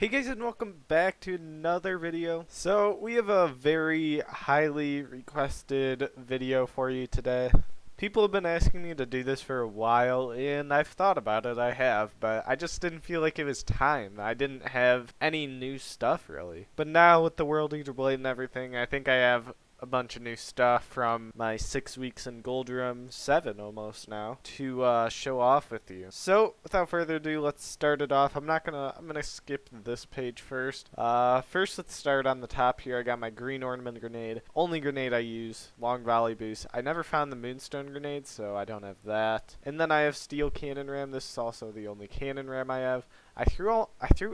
Hey guys, and welcome back to another video. So we have a very highly requested video for you today. People have been asking me to do this for a while, and I've thought about it, I have, but I just didn't feel like it was time. I didn't have any new stuff really. But now with the World Eater Blade and everything, I think I have a bunch of new stuff from my 6 weeks in Gold Room, 7 almost now, to show off with you. So, without further ado, let's start it off. I'm gonna skip this page first. First let's start on the top here. I got my green ornament grenade. Only grenade I use, long volley boost. I never found the moonstone grenade, so I don't have that. And then I have steel cannon ram. This is also the only cannon ram I have. I threw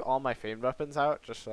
all my famed weapons out, just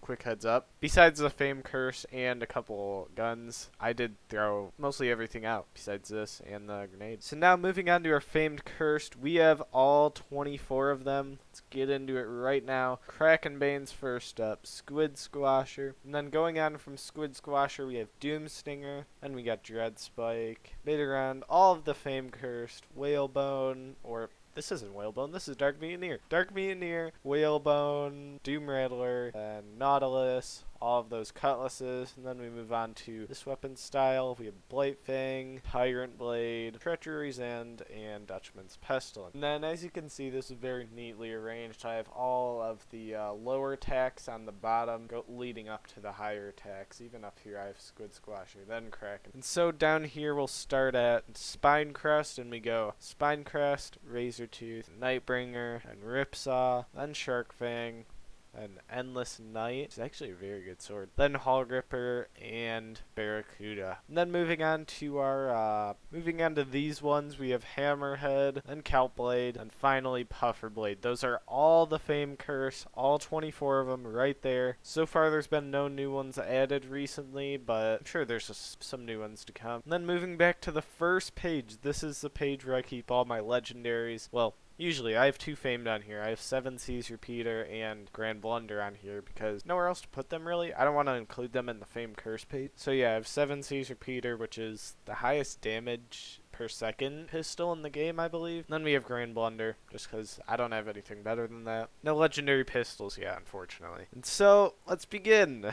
quick heads up. Besides the Fame Curse and a couple guns, I did throw mostly everything out besides this and the grenade. So now moving on to our Famed Cursed, we have all 24 of them. Let's get into it right now. Krakenbane's first up, Squid Squasher. And then going on from Squid Squasher, we have Doom Stinger. Then we got Dread Spike, Betaground, all of the Fame Cursed, Whalebone, or this isn't Whalebone, this is Dark Mutineer. Dark Mutineer, Whalebone, Doom Rattler, and Nautilus, all of those cutlasses. And then we move on to this weapon style. We have Blightfang, Tyrant Blade, Treachery's End, and Dutchman's Pestilence. And then as you can see, this is very neatly arranged. I have all of the lower attacks on the bottom leading up to the higher attacks. Even up here I have Squid Squasher, then Kraken. And so down here we'll start at Spine Crest, and we go Spine Crest, Razor Tooth, Nightbringer, and Ripsaw, then Shark Fang, and Endless Night. It's actually a very good sword. Then Hall Ripper and Barracuda. And then moving on to these ones, we have Hammerhead, then Kelp Blade, and finally Puffer Blade. Those are all the Fame Curse, all 24 of them right there. So far there's been no new ones added recently, but I'm sure there's some new ones to come. And then moving back to the first page, this is the page where I keep all my legendaries. Well, usually, I have two famed on here. I have 7 Seas Repeater and Grand Blunder on here because nowhere else to put them really. I don't want to include them in the Fame Curse page. So yeah, I have 7 Seas Repeater, which is the highest damage per second pistol in the game, I believe. And then we have Grand Blunder, just because I don't have anything better than that. No legendary pistols yet, unfortunately. And so, let's begin.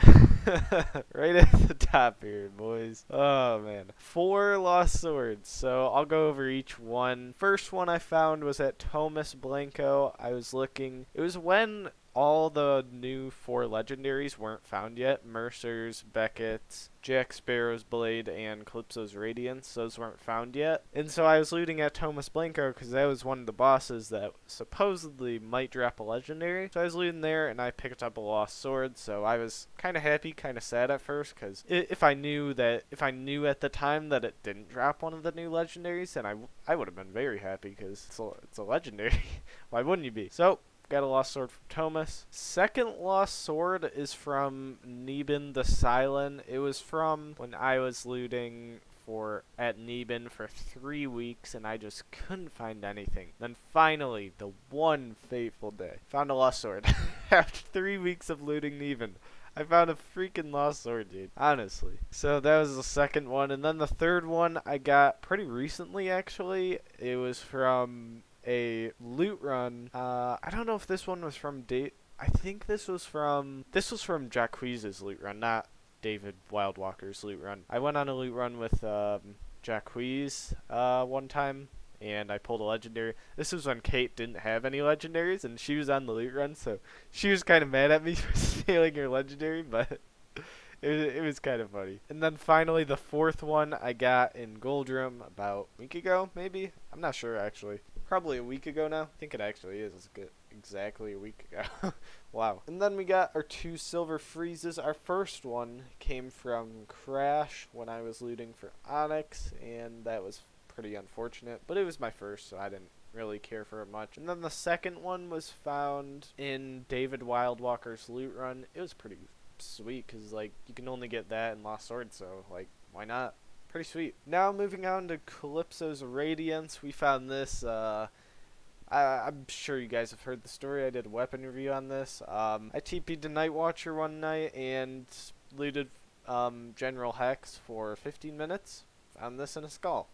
Right at the top here, boys. Oh, man. 4 lost swords, so I'll go over each one. First one I found was at Thomas Blanco. I was looking. It was when all the new 4 legendaries weren't found yet. Mercer's, Beckett's, Jack Sparrow's Blade, and Calypso's Radiance. Those weren't found yet. And so I was looting at Thomas Blanco because that was one of the bosses that supposedly might drop a legendary. So I was looting there and I picked up a lost sword. So I was kind of happy, kind of sad at first because if I knew at the time that it didn't drop one of the new legendaries, then I would have been very happy because it's a legendary. Why wouldn't you be? So got a lost sword from Thomas. Second lost sword is from Neben the Silent. It was from when I was looting at Neben for 3 weeks and I just couldn't find anything. Then finally, the one fateful day, found a lost sword. After 3 weeks of looting Neben, I found a freaking lost sword, dude. Honestly. So that was the second one. And then the third one I got pretty recently, actually. It was from a loot run. I don't know if this one was from I think this was from Jacquees's loot run, not David Wildwalker's loot run. I went on a loot run with Jacquees one time, and I pulled a legendary. This was when Kate didn't have any legendaries, and she was on the loot run, so she was kind of mad at me for stealing her legendary, but it was kind of funny. And then finally, the fourth one I got in Gold Room about a week ago, maybe? I'm not sure, actually. Probably a week ago now. I think it actually is. It's exactly a week ago. Wow. And then we got our 2 silver freezes. Our first one came from Crash when I was looting for Onyx, and that was pretty unfortunate. But it was my first, so I didn't really care for it much. And then the second one was found in David Wildwalker's loot run. It was pretty sweet because, like, you can only get that in Lost Sword, so, like, why not? Pretty sweet. Now moving on to Calypso's Radiance, we found this. I'm sure you guys have heard the story. I did a weapon review on this. I TP'd to Night Watcher one night and looted General Hex for 15 minutes. Found this in a skull.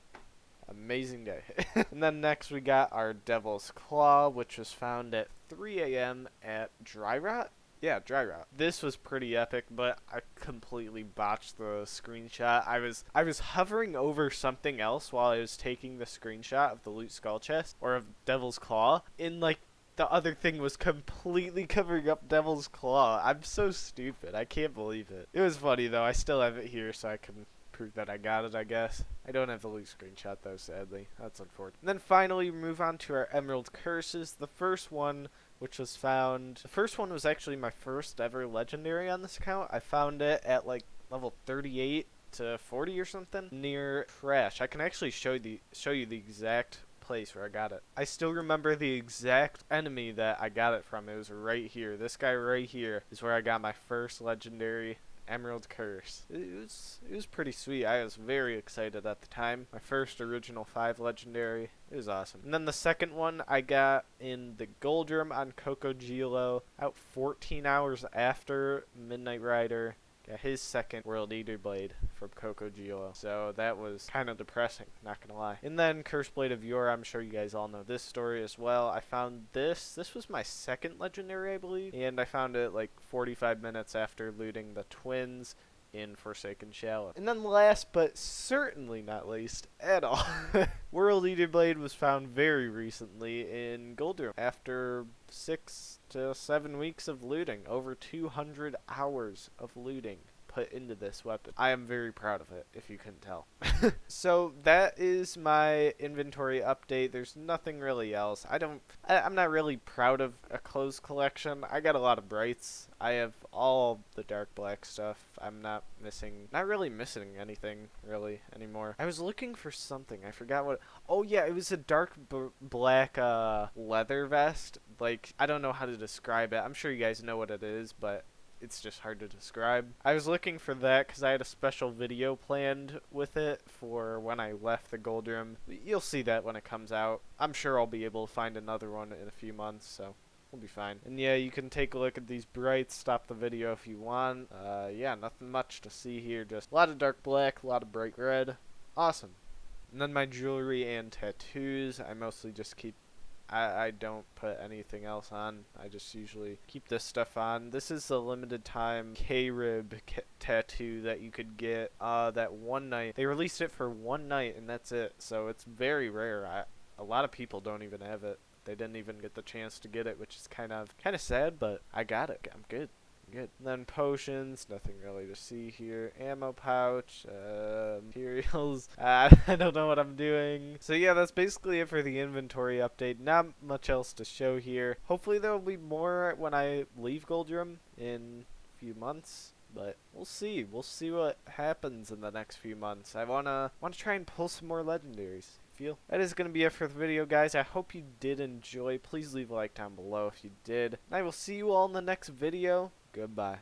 Amazing day. And then next we got our Devil's Claw, which was found at 3 a.m. at Dry Rot. Yeah, dry route. This was pretty epic, but I completely botched the screenshot. I was hovering over something else while I was taking the screenshot of the loot skull chest or of Devil's Claw. In like the other thing was completely covering up Devil's Claw. I'm so stupid. I can't believe it. It was funny though. I still have it here so I can prove that I got it, I guess. I don't have the loot screenshot though, sadly. That's unfortunate. And then finally, we move on to our Emerald Curses. The first one, which was found, the first one was actually my first ever legendary on this account. I found it at like level 38 to 40 or something near Trash. I can actually show you the exact place where I got it. I still remember the exact enemy that I got it from. It was right here. This guy right here is where I got my first legendary Emerald Curse. It was pretty sweet. I was very excited at the time. My first original 5 legendary. It was awesome. And then the second one I got in the Gold Room on Coco Gilo, out 14 hours after Midnight Rider got his second World Eater Blade from Coco Gilo. So that was kind of depressing, not gonna lie. And then Curse Blade of Yore, I'm sure you guys all know this story as well. I found this. This was my second legendary, I believe. And I found it like 45 minutes after looting the twins in Forsaken Shallow. And then last but certainly not least at all, World Eater Blade was found very recently in Gold Room after 6 to 7 weeks of looting. Over 200 hours of looting put into this weapon. I am very proud of it, if you couldn't tell. So that is my inventory update. There's nothing really else. I'm not really proud of a clothes collection. I got a lot of brights. I have all the dark black stuff. I'm not really missing anything really anymore. I was looking for something. I forgot what. Oh yeah, it was a dark black leather vest. Like, I don't know how to describe it. I'm sure you guys know what it is, but it's just hard to describe. I was looking for that because I had a special video planned with it for when I left the Gold Room. You'll see that when it comes out. I'm sure I'll be able to find another one in a few months, so we'll be fine. And yeah, you can take a look at these brights, stop the video if you want. Yeah, nothing much to see here, just a lot of dark black, a lot of bright red. Awesome. And then my jewelry and tattoos, I mostly just keep, I don't put anything else on. I just usually keep this stuff on. This is a limited time K-rib tattoo that you could get that one night. They released it for one night and that's it. So it's very rare. A lot of people don't even have it. They didn't even get the chance to get it, which is kind of sad, but I got it. I'm good. Good. And then potions, nothing really to see here. Ammo pouch, materials. I don't know what I'm doing. So yeah, that's basically it for the inventory update. Not much else to show here. Hopefully there will be more when I leave Gold Room in a few months. But we'll see. We'll see what happens in the next few months. I wanna try and pull some more legendaries. Feel. That is going to be it for the video, guys. I hope you did enjoy. Please leave a like down below if you did. And I will see you all in the next video. Goodbye.